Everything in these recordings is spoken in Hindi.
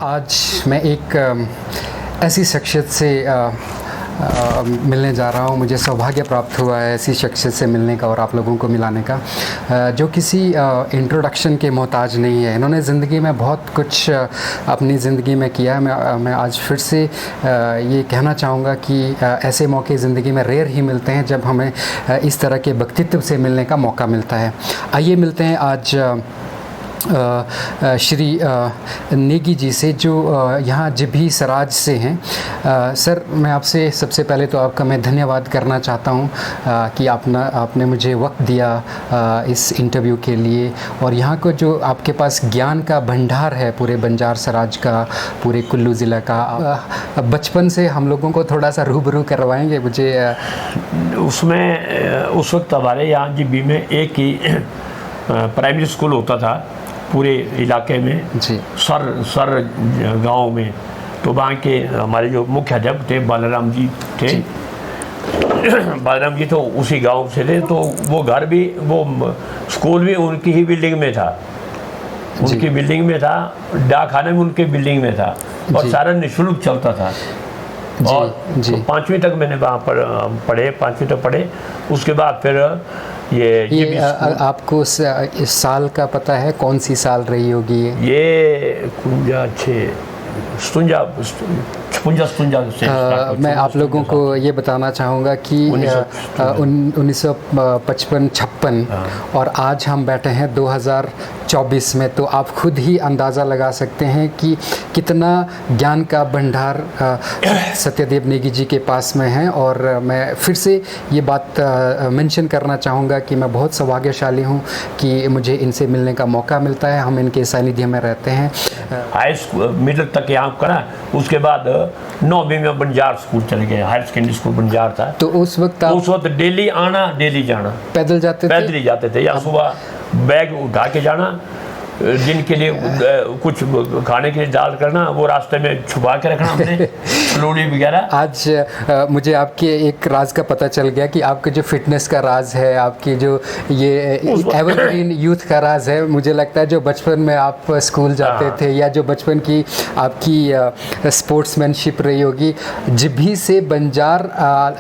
आज मैं एक ऐसी शख्सियत से मिलने जा रहा हूँ। मुझे सौभाग्य प्राप्त हुआ है ऐसी शख्सियत से मिलने का और आप लोगों को मिलाने का, जो किसी इंट्रोडक्शन के मोहताज नहीं है। इन्होंने ज़िंदगी में बहुत कुछ अपनी ज़िंदगी में किया है। मैं आज फिर से ये कहना चाहूँगा कि ऐसे मौके ज़िंदगी में रेयर ही मिलते हैं जब हमें इस तरह के व्यक्तित्व से मिलने का मौका मिलता है। आइए मिलते हैं आज श्री नेगी जी से, जो यहाँ जिभी सराज से हैं। सर, मैं आपसे सबसे पहले तो आपका मैं धन्यवाद करना चाहता हूँ कि आपने मुझे वक्त दिया इस इंटरव्यू के लिए, और यहाँ को जो आपके पास ज्ञान का भंडार है पूरे बंजार सराज का, पूरे कुल्लू ज़िला का, बचपन से हम लोगों को थोड़ा सा रूबरू करवाएंगे मुझे। उसमें उस वक्त हमारे यहाँ जिभी में एक ही प्राइमरी स्कूल होता था पूरे इलाके में जी। सर गांव में। तो वहाँ के हमारे जो मुख्य अध्यापक थे बालाराम जी थे जी। बालाराम जी तो उसी गांव से थे, तो वो घर भी, वो स्कूल भी उनकी ही बिल्डिंग में था, उनकी बिल्डिंग में था। डाकखाना भी उनके बिल्डिंग में था, और सारा निःशुल्क चलता था। और तो 5वीं तक मैंने वहाँ पर पढ़े, 5वीं तक पढ़े। उसके बाद फिर ये आपको इस साल का पता है, कौन सी साल रही होगी ये? 56 मैं आप लोगों को ये बताना चाहूँगा कि 1955-56 और आज हम बैठे हैं 2024 में। तो आप खुद ही अंदाज़ा लगा सकते हैं कि कितना ज्ञान का भंडार सत्यदेव नेगी जी के पास में है। और मैं फिर से ये बात मेंशन करना चाहूँगा कि मैं बहुत सौभाग्यशाली हूँ कि मुझे इनसे मिलने का मौका मिलता है। हम इनके सानिध्य में रहते हैं। हाई स्कूल मिडिल तक यहाँ करा, उसके बाद 9वीं में बंजार स्कूल चले गए, हायर सेकेंडरी स्कूल बंजार था। तो उस वक्त डेली आना डेली जाना, पैदल ही जाते थे, या सुबह बैग उठा के जाना, जिनके लिए कुछ खाने के लिए दाल करना, वो रास्ते में छुपा के रखना हमने लोड़ी वगैरह। आज मुझे आपके एक राज का पता चल गया कि आपके जो फिटनेस का राज है, आपकी जो ये एवरग्रीन यूथ का राज है। मुझे लगता है जो बचपन में आप स्कूल जाते थे, या जो बचपन की आपकी स्पोर्ट्समैनशिप रही होगी। जिभी से बंजार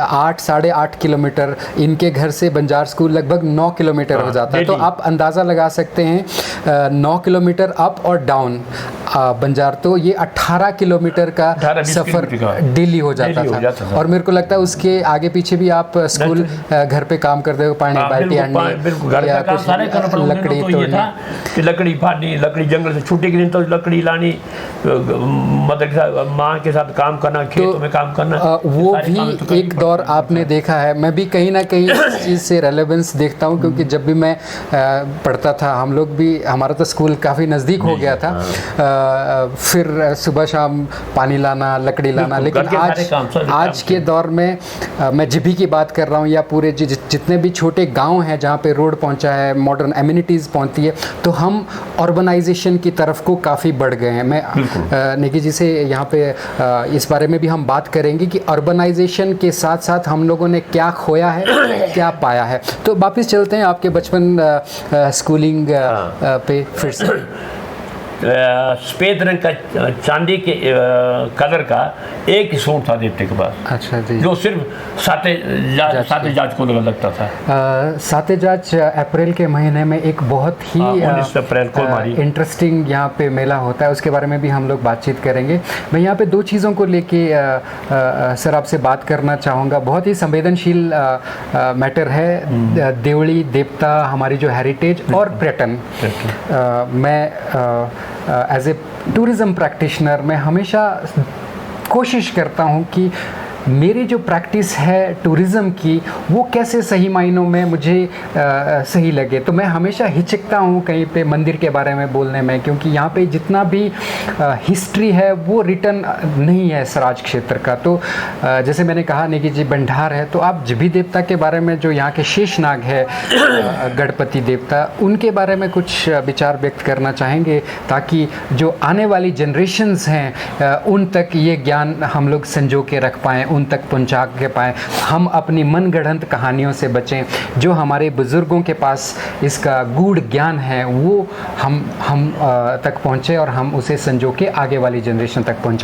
8-8.5 किलोमीटर, इनके घर से बंजार स्कूल लगभग 9 किलोमीटर हो जाता है। तो आप अंदाज़ा लगा सकते हैं 9 किलोमीटर अप और डाउन बंजार, तो ये 18 किलोमीटर का सफ़र डेली हो जाता था। और मेरे को लगता है उसके आगे पीछे भी आप स्कूल घर पे काम करते हो, पानी बाल्टी आनी या कुछ लकड़ी तोड़नी, लकड़ी फाड़नी, लकड़ी जंगल से छुट्टी के दिन तो लकड़ी लानी, मतलब माँ के साथ काम करना, खेतों में काम करना। वो भी एक दौर आपने देखा है। मैं भी कहीं ना कहीं इस चीज़ से रेलेवेंस देखता हूँ, क्योंकि जब भी मैं पढ़ता था, हम लोग भी, हमारा तो स्कूल काफ़ी नज़दीक हो गया था। फिर सुबह शाम पानी लाना, लकड़ी लाना। लेकिन आज के दौर में मैं जिभी की बात कर रहा हूँ, या पूरे जितने भी छोटे गांव हैं जहाँ पे रोड पहुँचा है, मॉडर्न एमिनिटीज़ पहुँचती है, तो हम अर्बनाइजेशन की तरफ को काफ़ी बढ़ गए हैं। मैं नेगी जी से यहाँ पे इस बारे में भी हम बात करेंगे कि अर्बनाइजेशन के साथ साथ हम लोगों ने क्या खोया है, क्या पाया है। तो वापस चलते हैं आपके बचपन स्कूलिंग पे फिर से। सफ़ेद रंग का चांदी के कलर का एक ही सूट था दीप्ति के पास। अच्छा जी। जो सिर्फ साते जाज को लगता था। साते जाज अप्रैल के महीने में एक बहुत ही 19 अप्रैल को इंटरेस्टिंग यहाँ पे मेला होता है, उसके बारे में भी हम लोग बातचीत करेंगे। मैं यहाँ पे 2 चीज़ों को लेके सर आपसे बात करना चाहूँगा। बहुत ही संवेदनशील मैटर है, देवड़ी देवता, हमारी जो हेरिटेज और पर्यटन। मैं एज ए टूरिज़म प्रैक्टिशनर मैं हमेशा कोशिश करता हूँ कि मेरी जो प्रैक्टिस है टूरिज़म की, वो कैसे सही मायनों में मुझे सही लगे। तो मैं हमेशा हिचकता हूँ कहीं पे मंदिर के बारे में बोलने में, क्योंकि यहाँ पे जितना भी हिस्ट्री है वो रिटर्न नहीं है सराज क्षेत्र का। तो जैसे मैंने कहा नेगी जी भंडार है, तो आप जिभी देवता के बारे में, जो यहाँ के शेषनाग है गणपति देवता, उनके बारे में कुछ विचार व्यक्त करना चाहेंगे, ताकि जो आने वाली जनरेशन्स हैं उन तक ये ज्ञान हम लोग संजो के रख पाएँ, उन तक पहुंचा के पाएँ, हम अपनी मनगढ़ंत कहानियों से बचें। जो हमारे बुज़ुर्गों के पास इसका गूढ़ ज्ञान है वो हम तक पहुँचे और हम उसे संजो के आगे वाली जनरेशन तक पहुँचाएँ।